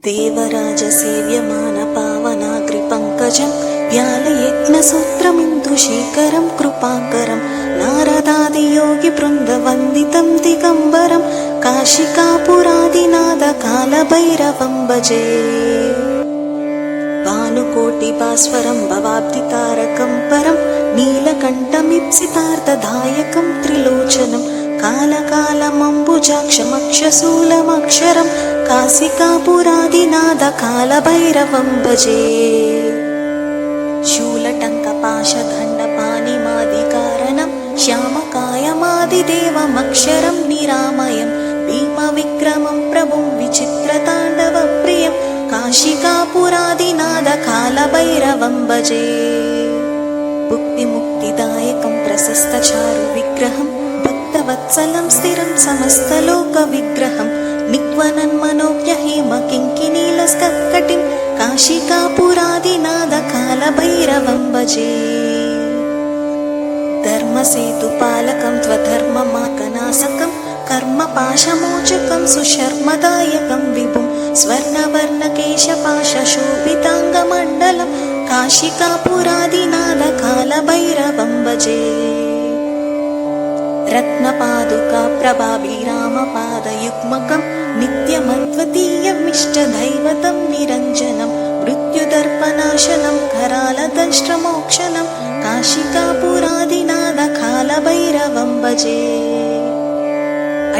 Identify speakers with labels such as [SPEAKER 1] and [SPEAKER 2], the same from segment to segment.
[SPEAKER 1] देवराजसेव्यमानपावनाग्रिपङ्कजं व्यालयज्ञसूत्रमिन्दुशेखरं कृपाकरं नारदादियोगिवृन्दवन्दितं दिगम्बरं काशिकापुरादिनाथकालभैरवं भजे। भानुकोटिभास्वरं भवाब्धितारकं परं नीलकण्ठमीप्सितार्थदायकं त्रिलोचनं कालकालमम्बुजाक्षमक्षशूलमक्षरं काशिकापुरादिनाथकालभैरवं भजे। शूलटङ्कपाशदण्डपाणिमादिकारणं श्यामकायमादिदेवमक्षरं निरामयं भीमविक्रमं प्रभुं विचित्रताण्डवप्रियं काशिकापुरादिनाथकालभैरवं भजे। भुक्तिमुक्तिदायकं प्रशस्तचारुविग्रहं भक्तवत्सलं स्थिरं समस्तलोकविग्रहं निक्वनन्मनोज्ञहेमकिङ्किणीलस्कत्कटिं काशिकापुरादिनाथकालभैरवं भजे। धर्मसेतुपालकं त्वधर्ममाकनासकं कर्मपाशमोचकं सुशर्मदायकं विभुं स्वर्णवर्णकेशपाशशोभिताङ्गमण्डलं काशिकापुरादिनाथकालभैरवं भजे। रत्नपादुकाप्रभाभिरामपादयुग्मकं नित्यमद्वितीयमिष्टदैवतं निरञ्जनं मृत्युदर्पनाशनं करालदंष्ट्रमोक्षनं काशिकापुरादिनाथकालभैरवं भजे।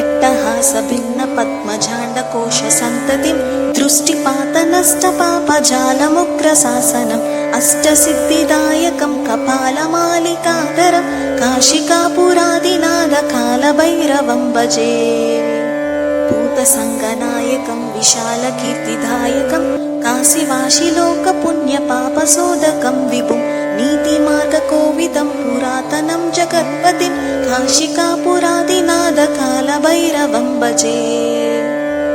[SPEAKER 1] अट्टहासभिन्नपद्मजाण्डकोशसन्ततिं दृष्टिपातनष्टपापजालमुग्रशासनम् अष्टसिद्धिदायकं कपालमालिकाधरं काशिकापुरादिनाथकालभैरवं भजे। भूतसङ्गनायकं विशालकीर्तिदायकं काशीवासिलोकपुण्यपापशोधकं विभुं नीतिमार्गकोविदं पुरातनं जगत्पतिं काशिकापुरादिनाथकालभैरवं भजे।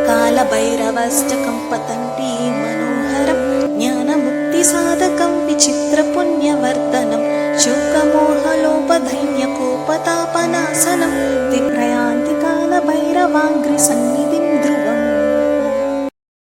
[SPEAKER 1] कालभैरवाष्टकं पतन्ती मनोहरं ज्ञानमुक्तिसाधकं विचित्रपुण्यवर्धनं शोकमोहलोपधैन्यकोपतापनाशनं तिप्रयान्ति कालभैरवाङ्घ्रिसन्निधि